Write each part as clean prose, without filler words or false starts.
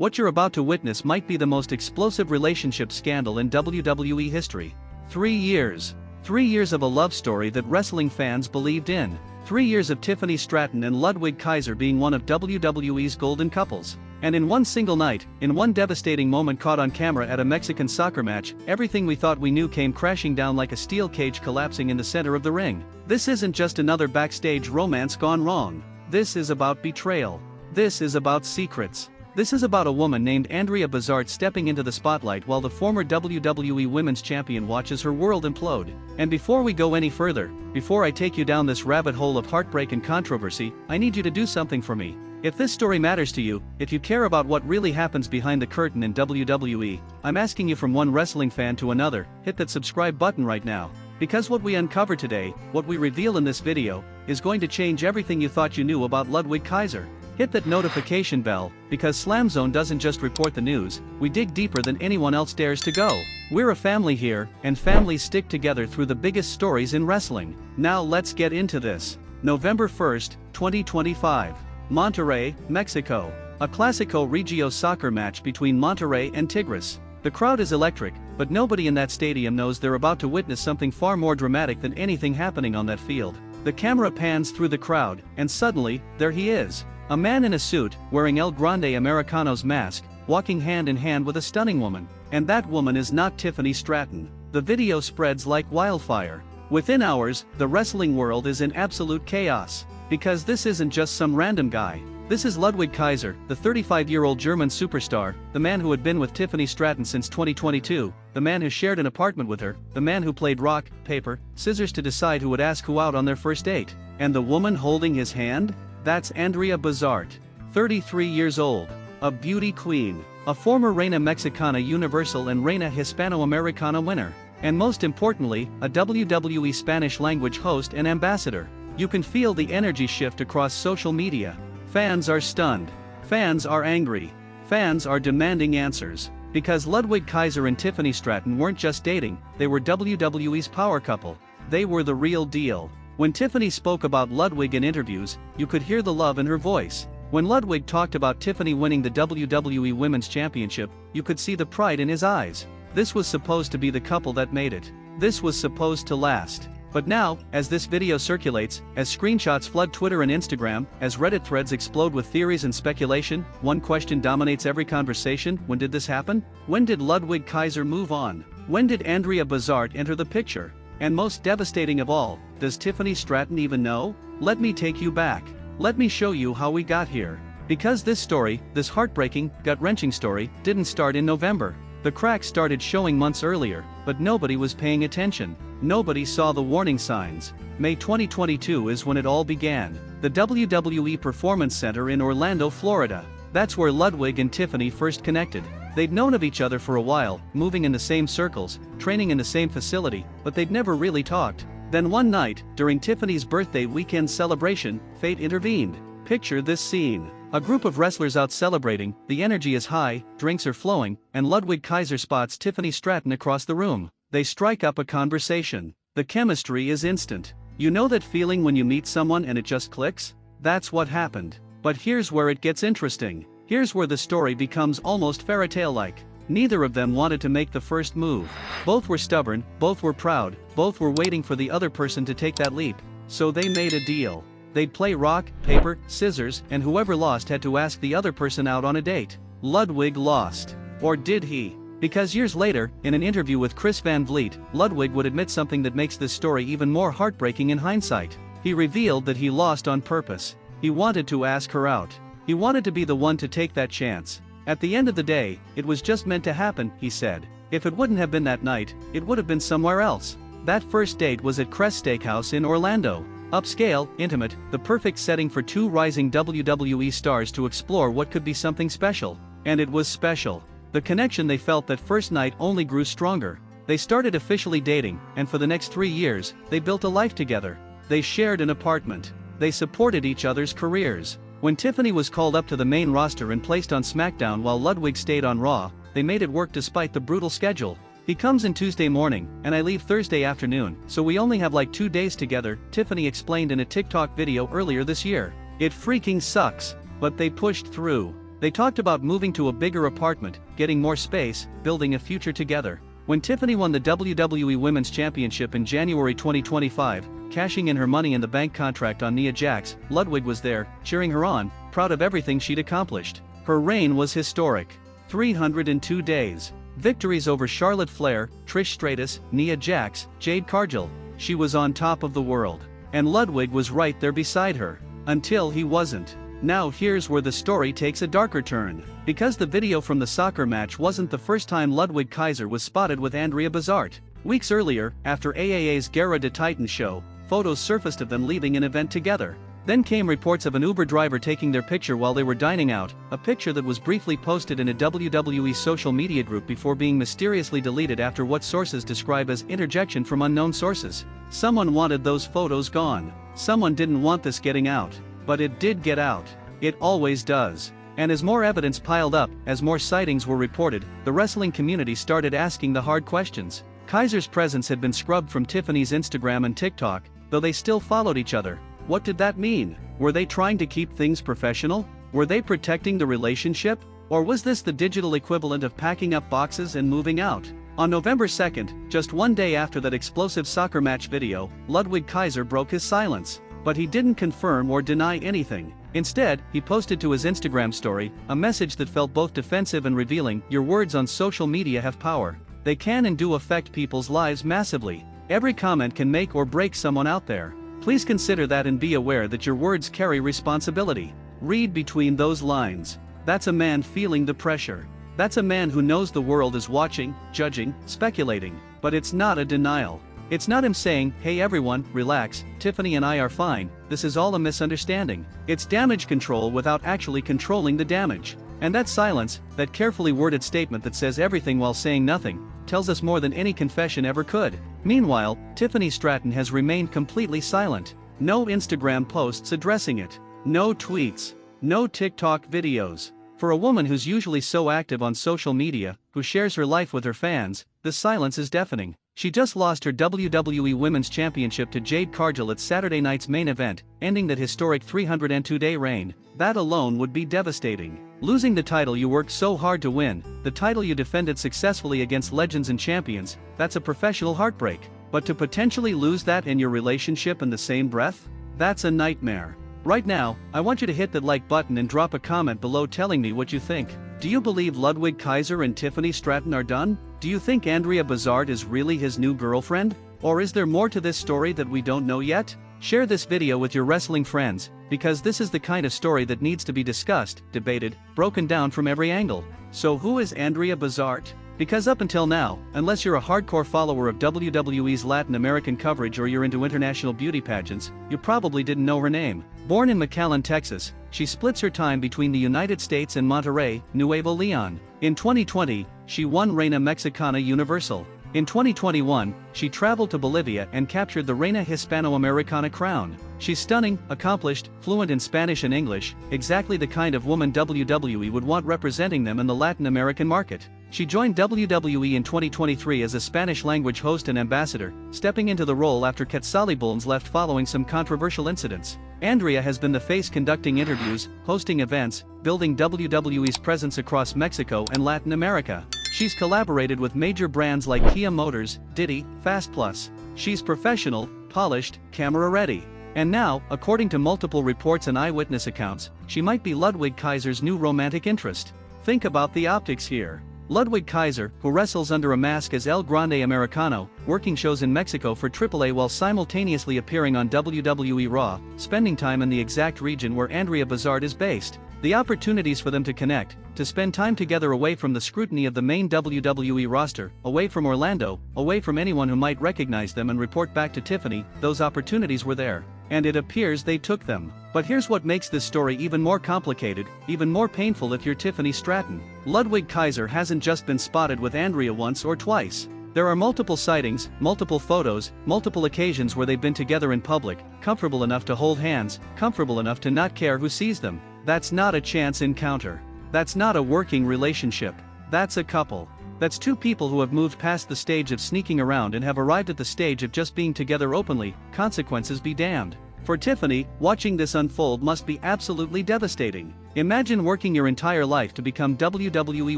What you're about to witness might be the most explosive relationship scandal in WWE history. 3 years. 3 years of a love story that wrestling fans believed in. 3 years of Tiffany Stratton and Ludwig Kaiser being one of WWE's golden couples. And in one single night, in one devastating moment caught on camera at a Mexican soccer match, everything we thought we knew came crashing down like a steel cage collapsing in the center of the ring. This isn't just another backstage romance gone wrong. This is about betrayal. This is about secrets. This is about a woman named Andrea Bazart stepping into the spotlight while the former WWE Women's Champion watches her world implode. And before we go any further, before I take you down this rabbit hole of heartbreak and controversy, I need you to do something for me. If this story matters to you, if you care about what really happens behind the curtain in WWE, I'm asking you from one wrestling fan to another, hit that subscribe button right now. Because what we uncover today, what we reveal in this video, is going to change everything you thought you knew about Ludwig Kaiser. Hit that notification bell, because Slam Zone doesn't just report the news, we dig deeper than anyone else dares to go. We're a family here, and families stick together through the biggest stories in wrestling. Now let's get into this. November 1st, 2025. Monterrey, Mexico. A Clásico Regio soccer match between Monterrey and Tigres. The crowd is electric, but nobody in that stadium knows they're about to witness something far more dramatic than anything happening on that field. The camera pans through the crowd, and suddenly, there he is. A man in a suit, wearing El Grande Americano's mask, walking hand in hand with a stunning woman. And that woman is not Tiffany Stratton. The video spreads like wildfire. Within hours, the wrestling world is in absolute chaos. Because this isn't just some random guy. This is Ludwig Kaiser, the 35-year-old German superstar, the man who had been with Tiffany Stratton since 2022, the man who shared an apartment with her, the man who played rock, paper, scissors to decide who would ask who out on their first date. And the woman holding his hand? That's Andrea Bazart, 33 years old, a beauty queen, a former Reina Mexicana Universal and Reina Hispano-Americana winner, and most importantly, a WWE Spanish-language host and ambassador. You can feel the energy shift across social media. Fans are stunned. Fans are angry. Fans are demanding answers. Because Ludwig Kaiser and Tiffany Stratton weren't just dating, they were WWE's power couple. They were the real deal. When Tiffany spoke about Ludwig in interviews, you could hear the love in her voice. When Ludwig talked about Tiffany winning the WWE Women's Championship, you could see the pride in his eyes. This was supposed to be the couple that made it. This was supposed to last. But now, as this video circulates, as screenshots flood Twitter and Instagram, as Reddit threads explode with theories and speculation, one question dominates every conversation: when did this happen? When did Ludwig Kaiser move on? When did Andrea Bazart enter the picture? And most devastating of all, does Tiffany Stratton even know? Let me take you back. Let me show you how we got here. Because this story, this heartbreaking, gut-wrenching story, didn't start in November. The cracks started showing months earlier, but nobody was paying attention. Nobody saw the warning signs. May 2022 is when it all began. The WWE Performance Center in Orlando, Florida. That's where Ludwig and Tiffany first connected. They'd known of each other for a while, moving in the same circles, training in the same facility, but they'd never really talked. Then one night, during Tiffany's birthday weekend celebration, fate intervened. Picture this scene. A group of wrestlers out celebrating, the energy is high, drinks are flowing, and Ludwig Kaiser spots Tiffany Stratton across the room. They strike up a conversation. The chemistry is instant. You know that feeling when you meet someone and it just clicks? That's what happened. But here's where it gets interesting. Here's where the story becomes almost fairy tale-like. Neither of them wanted to make the first move. Both were stubborn, both were proud, both were waiting for the other person to take that leap. So they made a deal. They'd play rock, paper, scissors, and whoever lost had to ask the other person out on a date. Ludwig lost. Or did he? Because years later, in an interview with Chris Van Vliet, Ludwig would admit something that makes this story even more heartbreaking in hindsight. He revealed that he lost on purpose. He wanted to ask her out. He wanted to be the one to take that chance. At the end of the day, it was just meant to happen, he said. If it wouldn't have been that night, it would have been somewhere else. That first date was at Crest Steakhouse in Orlando. Upscale, intimate, the perfect setting for two rising WWE stars to explore what could be something special. And it was special. The connection they felt that first night only grew stronger. They started officially dating, and for the next 3 years, they built a life together. They shared an apartment. They supported each other's careers. When Tiffany was called up to the main roster and placed on Smackdown while Ludwig stayed on Raw, they made it work despite the brutal schedule. He comes in Tuesday morning, and I leave Thursday afternoon, so we only have like 2 days together, Tiffany explained in a TikTok video earlier this year. It freaking sucks, but they pushed through. They talked about moving to a bigger apartment, getting more space, building a future together. When Tiffany won the WWE Women's Championship in January 2025, cashing in her Money in the Bank contract on Nia Jax, Ludwig was there, cheering her on, proud of everything she'd accomplished. Her reign was historic. 302 days. Victories over Charlotte Flair, Trish Stratus, Nia Jax, Jade Cargill. She was on top of the world. And Ludwig was right there beside her. Until he wasn't. Now here's where the story takes a darker turn. Because the video from the soccer match wasn't the first time Ludwig Kaiser was spotted with Andrea Bazart. Weeks earlier, after AAA's Guerra de Titans show, photos surfaced of them leaving an event together. Then came reports of an Uber driver taking their picture while they were dining out, a picture that was briefly posted in a WWE social media group before being mysteriously deleted after what sources describe as interjection from unknown sources. Someone wanted those photos gone. Someone didn't want this getting out. But it did get out. It always does. And as more evidence piled up, as more sightings were reported, the wrestling community started asking the hard questions. Kaiser's presence had been scrubbed from Tiffany's Instagram and TikTok, though they still followed each other. What did that mean? Were they trying to keep things professional? Were they protecting the relationship? Or was this the digital equivalent of packing up boxes and moving out? On November 2nd, just one day after that explosive soccer match video, Ludwig Kaiser broke his silence. But he didn't confirm or deny anything. Instead, he posted to his Instagram story a message that felt both defensive and revealing. Your words on social media have power. They can and do affect people's lives massively. Every comment can make or break someone out there. Please consider that and be aware that your words carry responsibility. Read between those lines. That's a man feeling the pressure. That's a man who knows the world is watching, judging, speculating. But it's not a denial. It's not him saying, hey everyone, relax, Tiffany and I are fine, this is all a misunderstanding. It's damage control without actually controlling the damage. And that silence, that carefully worded statement that says everything while saying nothing, tells us more than any confession ever could. Meanwhile, Tiffany Stratton has remained completely silent. No Instagram posts addressing it. No tweets. No TikTok videos. For a woman who's usually so active on social media, who shares her life with her fans, the silence is deafening. She just lost her WWE Women's Championship to Jade Cargill at Saturday night's main event, ending that historic 302-day reign. That alone would be devastating. Losing the title you worked so hard to win, the title you defended successfully against legends and champions, that's a professional heartbreak. But to potentially lose that and your relationship in the same breath? That's a nightmare. Right now, I want you to hit that like button and drop a comment below telling me what you think. Do you believe Ludwig Kaiser and Tiffany Stratton are done? Do you think Andrea Bazart is really his new girlfriend? Or is there more to this story that we don't know yet? Share this video with your wrestling friends, because this is the kind of story that needs to be discussed, debated, broken down from every angle. So who is Andrea Bazart? Because up until now, unless you're a hardcore follower of WWE's Latin American coverage or you're into international beauty pageants, you probably didn't know her name. Born in McAllen, Texas, she splits her time between the United States and Monterrey, Nuevo Leon. In 2020, she won Reina Mexicana Universal. In 2021, she traveled to Bolivia and captured the Reina Hispano-Americana crown. She's stunning, accomplished, fluent in Spanish and English, exactly the kind of woman WWE would want representing them in the Latin American market. She joined WWE in 2023 as a Spanish-language host and ambassador, stepping into the role after Quetzalí Bulnes left following some controversial incidents. Andrea has been the face conducting interviews, hosting events, building WWE's presence across Mexico and Latin America. She's collaborated with major brands like Kia Motors, Diddy, Fast Plus. She's professional, polished, camera-ready. And now, according to multiple reports and eyewitness accounts, she might be Ludwig Kaiser's new romantic interest. Think about the optics here. Ludwig Kaiser, who wrestles under a mask as El Grande Americano, working shows in Mexico for AAA while simultaneously appearing on WWE Raw, spending time in the exact region where Andrea Bazart is based. The opportunities for them to connect, to spend time together away from the scrutiny of the main WWE roster, away from Orlando, away from anyone who might recognize them and report back to Tiffany, those opportunities were there. And it appears they took them. But here's what makes this story even more complicated, even more painful if you're Tiffany Stratton. Ludwig Kaiser hasn't just been spotted with Andrea once or twice. There are multiple sightings, multiple photos, multiple occasions where they've been together in public, comfortable enough to hold hands, comfortable enough to not care who sees them. That's not a chance encounter. That's not a working relationship. That's a couple. That's two people who have moved past the stage of sneaking around and have arrived at the stage of just being together openly, consequences be damned. For Tiffany, watching this unfold must be absolutely devastating. Imagine working your entire life to become WWE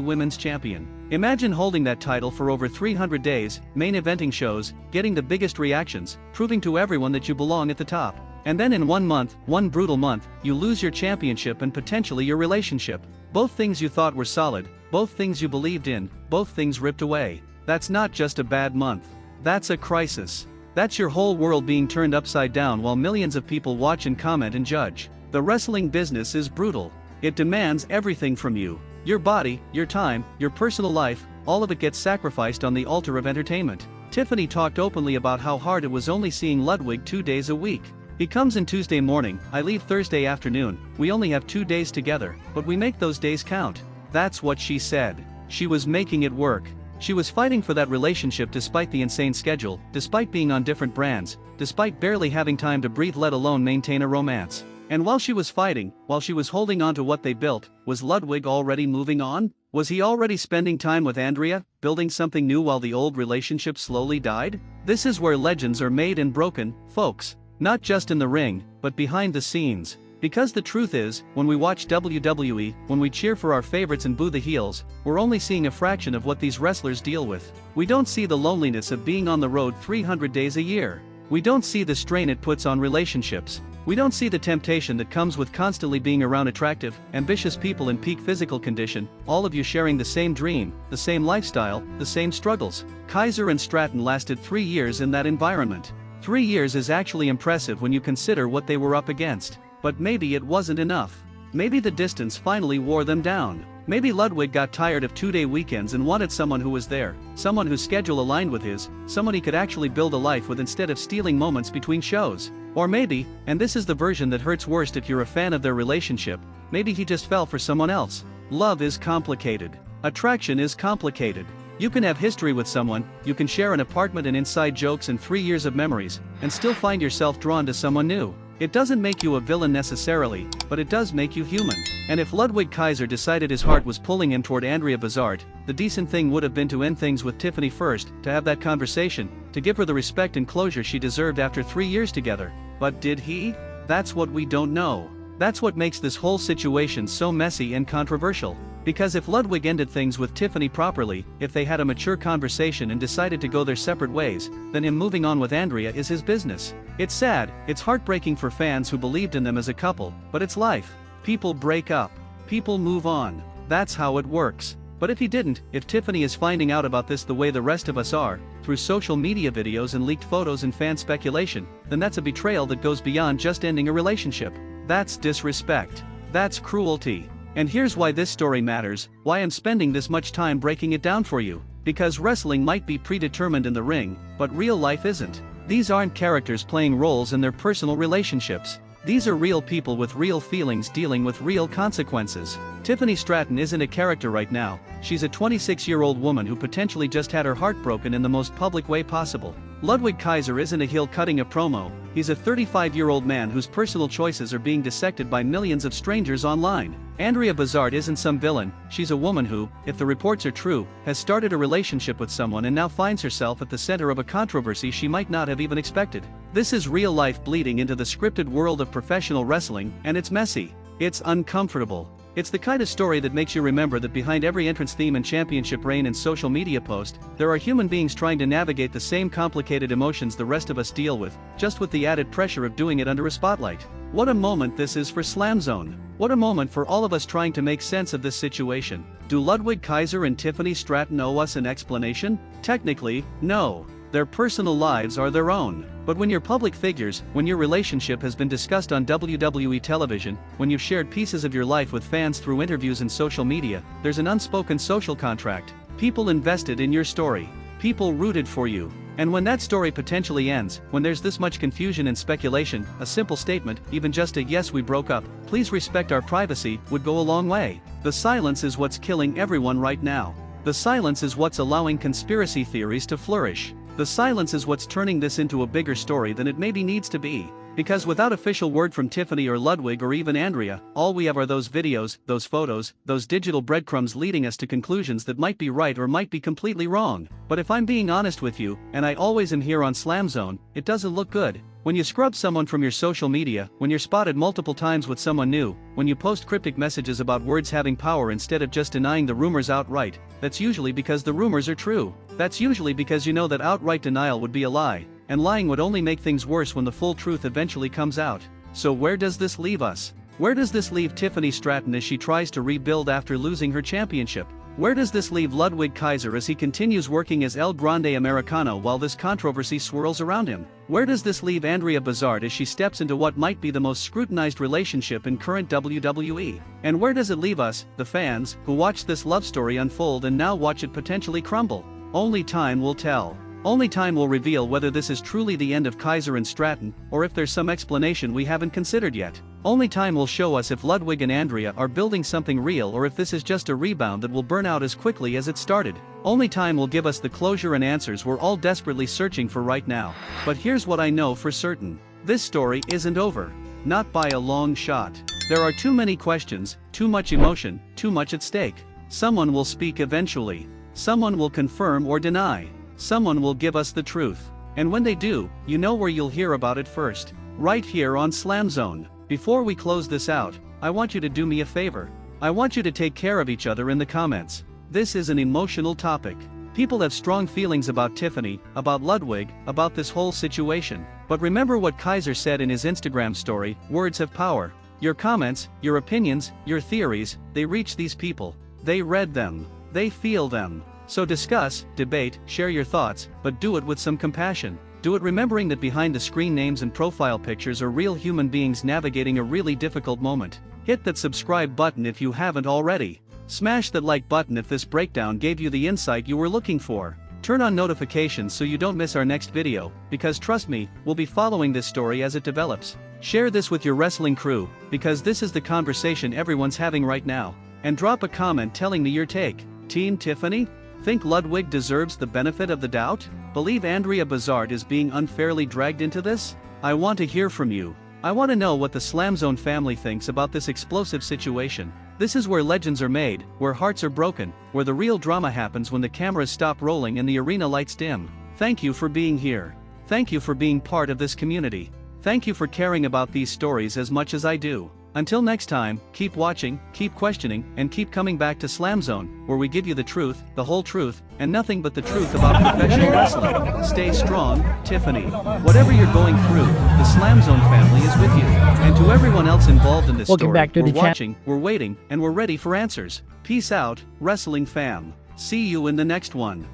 Women's Champion. Imagine holding that title for over 300 days, main eventing shows, getting the biggest reactions, proving to everyone that you belong at the top. And then in 1 month, one brutal month, you lose your championship and potentially your relationship. Both things you thought were solid, both things you believed in, both things ripped away. That's not just a bad month. That's a crisis. That's your whole world being turned upside down while millions of people watch and comment and judge. The wrestling business is brutal. It demands everything from you. Your body, your time, your personal life, all of it gets sacrificed on the altar of entertainment. Tiffany talked openly about how hard it was only seeing Ludwig 2 days a week. He comes in Tuesday morning, I leave Thursday afternoon, we only have 2 days together, but we make those days count. That's what she said. She was making it work. She was fighting for that relationship despite the insane schedule, despite being on different brands, despite barely having time to breathe let alone maintain a romance. And while she was fighting, while she was holding on to what they built, was Ludwig already moving on? Was he already spending time with Andrea, building something new while the old relationship slowly died? This is where legends are made and broken, folks. Not just in the ring, but behind the scenes. Because the truth is, when we watch WWE, when we cheer for our favorites and boo the heels, we're only seeing a fraction of what these wrestlers deal with. We don't see the loneliness of being on the road 300 days a year. We don't see the strain it puts on relationships. We don't see the temptation that comes with constantly being around attractive, ambitious people in peak physical condition, all of you sharing the same dream, the same lifestyle, the same struggles. Kaiser and Stratton lasted 3 years in that environment. 3 years is actually impressive when you consider what they were up against. But maybe it wasn't enough. Maybe the distance finally wore them down. Maybe Ludwig got tired of 2-day weekends and wanted someone who was there, someone whose schedule aligned with his, someone he could actually build a life with instead of stealing moments between shows. Or maybe, and this is the version that hurts worst if you're a fan of their relationship, maybe he just fell for someone else. Love is complicated. Attraction is complicated. You can have history with someone, you can share an apartment and inside jokes and 3 years of memories, and still find yourself drawn to someone new. It doesn't make you a villain necessarily, but it does make you human. And if Ludwig Kaiser decided his heart was pulling him toward Andrea Bazard, the decent thing would have been to end things with Tiffany first, to have that conversation, to give her the respect and closure she deserved after 3 years together. But did he? That's what we don't know. That's what makes this whole situation so messy and controversial. Because if Ludwig ended things with Tiffany properly, if they had a mature conversation and decided to go their separate ways, then him moving on with Andrea is his business. It's sad, it's heartbreaking for fans who believed in them as a couple, but it's life. People break up. People move on. That's how it works. But if he didn't, if Tiffany is finding out about this the way the rest of us are, through social media videos and leaked photos and fan speculation, then that's a betrayal that goes beyond just ending a relationship. That's disrespect. That's cruelty. And here's why this story matters, why I'm spending this much time breaking it down for you. Because wrestling might be predetermined in the ring, but real life isn't. These aren't characters playing roles in their personal relationships. These are real people with real feelings dealing with real consequences. Tiffany Stratton isn't a character right now, she's a 26-year-old woman who potentially just had her heart broken in the most public way possible. Ludwig Kaiser isn't a heel cutting a promo, he's a 35-year-old man whose personal choices are being dissected by millions of strangers online. Andrea Bazard isn't some villain, she's a woman who, if the reports are true, has started a relationship with someone and now finds herself at the center of a controversy she might not have even expected. This is real life bleeding into the scripted world of professional wrestling, and it's messy. It's uncomfortable. It's the kind of story that makes you remember that behind every entrance theme and championship reign and social media post, there are human beings trying to navigate the same complicated emotions the rest of us deal with, just with the added pressure of doing it under a spotlight. What a moment this is for Slam Zone. What a moment for all of us trying to make sense of this situation. Do Ludwig Kaiser and Tiffany Stratton owe us an explanation? Technically, no. Their personal lives are their own. But when you're public figures, when your relationship has been discussed on WWE television, when you've shared pieces of your life with fans through interviews and social media, there's an unspoken social contract. People invested in your story. People rooted for you. And when that story potentially ends, when there's this much confusion and speculation, a simple statement, even just a "yes, we broke up, please respect our privacy," would go a long way. The silence is what's killing everyone right now. The silence is what's allowing conspiracy theories to flourish. The silence is what's turning this into a bigger story than it maybe needs to be. Because without official word from Tiffany or Ludwig or even Andrea, all we have are those videos, those photos, those digital breadcrumbs leading us to conclusions that might be right or might be completely wrong. But if I'm being honest with you, and I always am here on Slam Zone, it doesn't look good. When you scrub someone from your social media, when you're spotted multiple times with someone new, when you post cryptic messages about words having power instead of just denying the rumors outright, that's usually because the rumors are true. That's usually because you know that outright denial would be a lie, and lying would only make things worse when the full truth eventually comes out. So where does this leave us? Where does this leave Tiffany Stratton as she tries to rebuild after losing her championship? Where does this leave Ludwig Kaiser as he continues working as El Grande Americano while this controversy swirls around him? Where does this leave Andrea Bazard as she steps into what might be the most scrutinized relationship in current WWE? And where does it leave us, the fans, who watched this love story unfold and now watch it potentially crumble? Only time will tell. Only time will reveal whether this is truly the end of Kaiser and Stratton, or if there's some explanation we haven't considered yet. Only time will show us if Ludwig and Andrea are building something real or if this is just a rebound that will burn out as quickly as it started. Only time will give us the closure and answers we're all desperately searching for right now. But here's what I know for certain. This story isn't over. Not by a long shot. There are too many questions, too much emotion, too much at stake. Someone will speak eventually. Someone will confirm or deny. Someone will give us the truth. And when they do, you know where you'll hear about it first. Right here on Slam Zone. Before we close this out, I want you to do me a favor. I want you to take care of each other in the comments. This is an emotional topic. People have strong feelings about Tiffany, about Ludwig, about this whole situation. But remember what Kaiser said in his Instagram story, words have power. Your comments, your opinions, your theories, they reach these people. They read them. They feel them. So discuss, debate, share your thoughts, but do it with some compassion. Do it remembering that behind the screen names and profile pictures are real human beings navigating a really difficult moment. Hit that subscribe button if you haven't already. Smash that like button if this breakdown gave you the insight you were looking for. Turn on notifications so you don't miss our next video, because trust me, we'll be following this story as it develops. Share this with your wrestling crew, because this is the conversation everyone's having right now. And drop a comment telling me your take. Team Tiffany? Think Ludwig deserves the benefit of the doubt? Believe Andrea Bazard is being unfairly dragged into this? I want to hear from you. I want to know what the Slam Zone family thinks about this explosive situation. This is where legends are made, where hearts are broken, where the real drama happens when the cameras stop rolling and the arena lights dim. Thank you for being here. Thank you for being part of this community. Thank you for caring about these stories as much as I do. Until next time, keep watching, keep questioning, and keep coming back to Slam Zone, where we give you the truth, the whole truth, and nothing but the truth about professional wrestling. Stay strong, Tiffany. Whatever you're going through, the Slam Zone family is with you. And to everyone else involved in this story, we're watching, we're waiting, and we're ready for answers. Peace out, wrestling fam. See you in the next one.